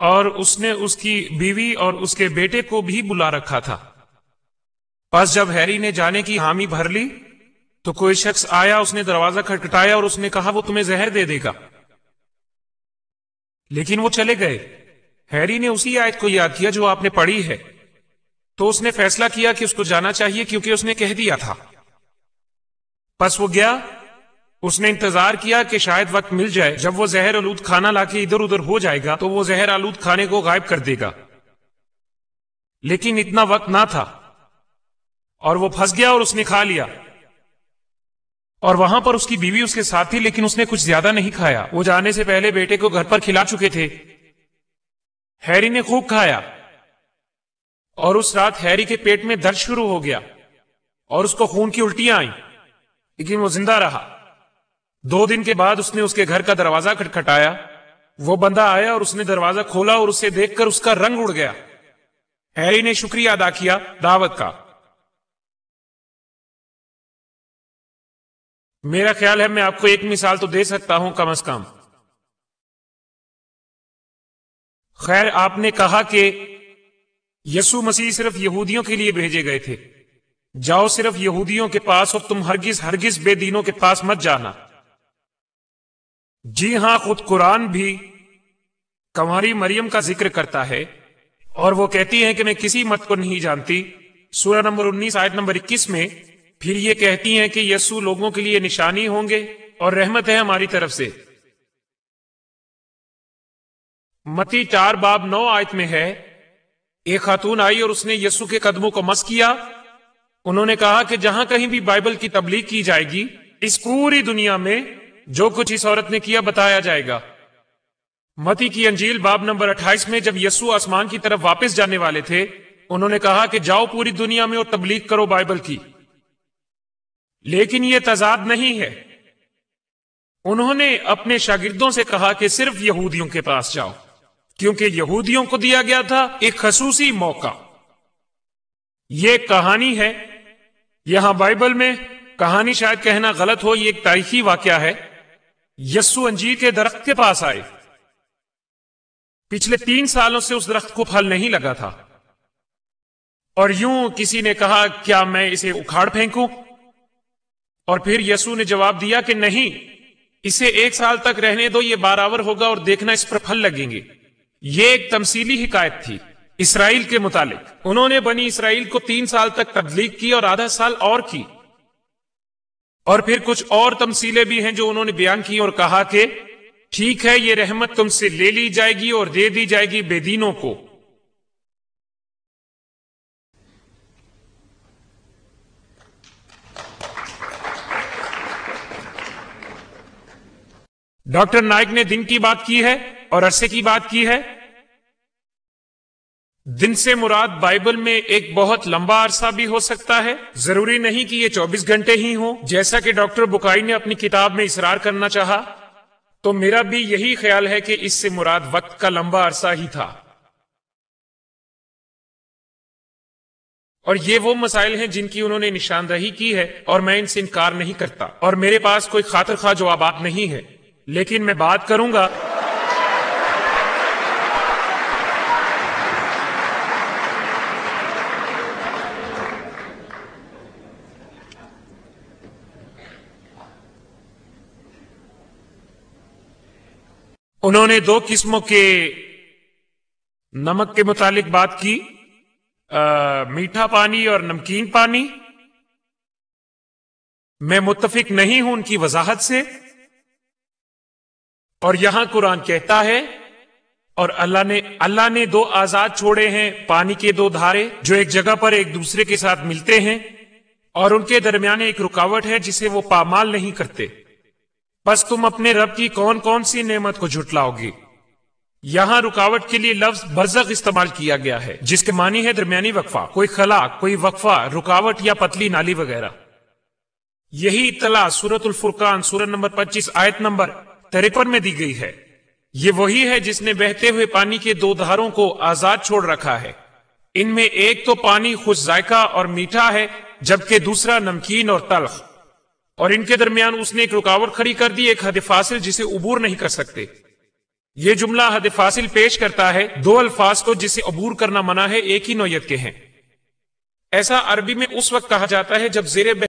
اور اس نے اس کی بیوی اور اس کے بیٹے کو بھی بلا رکھا تھا۔ پس جب ہیری نے جانے کی حامی بھر لی تو کوئی شخص آیا، اس نے دروازہ کھٹکھٹایا اور اس نے کہا وہ تمہیں زہر دے دے گا، لیکن وہ چلے گئے۔ ہیری نے اسی آیت کو یاد کیا جو آپ نے پڑھی ہے، تو اس نے فیصلہ کیا کہ اس کو جانا چاہیے کیونکہ اس نے کہہ دیا تھا۔ پس وہ گیا، اس نے انتظار کیا کہ شاید وقت مل جائے، جب وہ زہر آلود کھانا لا کے ادھر ادھر ہو جائے گا تو وہ زہر آلود کھانے کو غائب کر دے گا، لیکن اتنا وقت نہ تھا اور وہ پھنس گیا اور اس نے کھا لیا۔ اور وہاں پر اس کی بیوی اس کے ساتھ تھی، لیکن اس نے کچھ زیادہ نہیں کھایا۔ وہ جانے سے پہلے بیٹے کو گھر پر کھلا چکے تھے۔ ہیری نے خوب کھایا اور اس رات ہیری کے پیٹ میں درد شروع ہو گیا اور اس کو خون کی الٹیاں آئیں، لیکن وہ زندہ رہا۔ 2 دن کے بعد اس نے اس کے گھر کا دروازہ کھٹکھٹایا، وہ بندہ آیا اور اس نے دروازہ کھولا اور اسے دیکھ کر اس کا رنگ اڑ گیا۔ ہیری نے شکریہ ادا کیا دعوت کا۔ میرا خیال ہے میں آپ کو ایک مثال تو دے سکتا ہوں کم از کم۔ خیر، آپ نے کہا کہ یسوع مسیح صرف یہودیوں کے لیے بھیجے گئے تھے، جاؤ صرف یہودیوں کے پاس اور تم ہرگز بے دینوں کے پاس مت جانا۔ جی ہاں، خود قرآن بھی کنواری مریم کا ذکر کرتا ہے اور وہ کہتی ہیں کہ میں کسی مت کو نہیں جانتی، سورہ نمبر 19 آیت نمبر 21 میں۔ پھر یہ کہتی ہیں کہ یسوع لوگوں کے لیے نشانی ہوں گے اور رحمت ہے ہماری طرف سے۔ متی 4 باب 9 آیت میں ہے، ایک خاتون آئی اور اس نے یسوع کے قدموں کو مس کیا۔ انہوں نے کہا کہ جہاں کہیں بھی بائبل کی تبلیغ کی جائے گی، اس پوری دنیا میں جو کچھ اس عورت نے کیا بتایا جائے گا۔ متی کی انجیل باب نمبر 28 میں جب یسوع آسمان کی طرف واپس جانے والے تھے، انہوں نے کہا کہ جاؤ پوری دنیا میں اور تبلیغ کرو بائبل کی۔ لیکن یہ تضاد نہیں ہے۔ انہوں نے اپنے شاگردوں سے کہا کہ صرف یہودیوں کے پاس جاؤ، کیونکہ یہودیوں کو دیا گیا تھا ایک خصوصی موقع۔ یہ ایک کہانی ہے، یہاں بائبل میں کہانی شاید کہنا غلط ہو، یہ ایک تاریخی واقعہ ہے۔ یسوع انجیر کے درخت کے پاس آئے۔ پچھلے 3 سالوں سے اس درخت کو پھل نہیں لگا تھا، اور یوں کسی نے کہا کیا میں اسے اکھاڑ پھینکوں؟ اور پھر یسوع نے جواب دیا کہ نہیں، اسے 1 سال تک رہنے دو، یہ بارآور ہوگا اور دیکھنا اس پر پھل لگیں گے۔ یہ ایک تمثیلی حکایت تھی اسرائیل کے متعلق۔ انہوں نے بنی اسرائیل کو 3 سال تک تبلیغ کی اور آدھا سال اور کی، اور پھر کچھ اور تمثیلیں بھی ہیں جو انہوں نے بیان کی اور کہا کہ ٹھیک ہے، یہ رحمت تم سے لے لی جائے گی اور دے دی جائے گی بے دینوں کو۔ ڈاکٹر نائک نے دن کی بات کی ہے اور عرصے کی بات کی ہے۔ دن سے مراد بائبل میں ایک بہت لمبا عرصہ بھی ہو سکتا ہے، ضروری نہیں کہ یہ 24 گھنٹے ہی ہوں، جیسا کہ ڈاکٹر بکائی نے اپنی کتاب میں اصرار کرنا چاہا۔ تو میرا بھی یہی خیال ہے کہ اس سے مراد وقت کا لمبا عرصہ ہی تھا۔ اور یہ وہ مسائل ہیں جن کی انہوں نے نشاندہی کی ہے اور میں ان سے انکار نہیں کرتا، اور میرے پاس کوئی خاطر خواہ جوابات نہیں ہے، لیکن میں بات کروں گا انہوں نے 2 قسموں کے نمک کے متعلق بات کی، میٹھا پانی اور نمکین پانی۔ میں متفق نہیں ہوں ان کی وضاحت سے، اور یہاں قرآن کہتا ہے اور اللہ نے 2 آزاد چھوڑے ہیں، پانی کے 2 دھارے جو ایک جگہ پر ایک دوسرے کے ساتھ ملتے ہیں، اور ان کے درمیان ایک رکاوٹ ہے جسے وہ پامال نہیں کرتے۔ بس تم اپنے رب کی کون کون سی نعمت کو جھٹلاؤ گے؟ یہاں رکاوٹ کے لیے لفظ برزخ استعمال کیا گیا ہے، جس کے معنی ہے درمیانی وقفہ، کوئی خلا، کوئی وقفہ، رکاوٹ یا پتلی نالی وغیرہ۔ یہی اطلاع سورۃ الفرقان سورہ نمبر 25 آیت نمبر 53 میں دی گئی ہے۔ یہ وہی ہے جس نے بہتے ہوئے پانی کے 2 دھاروں کو آزاد چھوڑ رکھا ہے۔ ان میں ایک تو پانی خوش ذائقہ اور میٹھا ہے، جبکہ دوسرا نمکین اور تلخ، اور ان کے درمیان اس نے ایک رکاوٹ کھڑی کر دی، ایک حد فاصل جسے عبور نہیں کر سکتے۔ یہ جملہ حد فاصل پیش کرتا ہے دو الفاظ کو جسے عبور کرنا منع ہے، ایک ہی نوعیت کے ہیں۔ ایسا عربی میں اس وقت کہا جاتا ہے جب زیر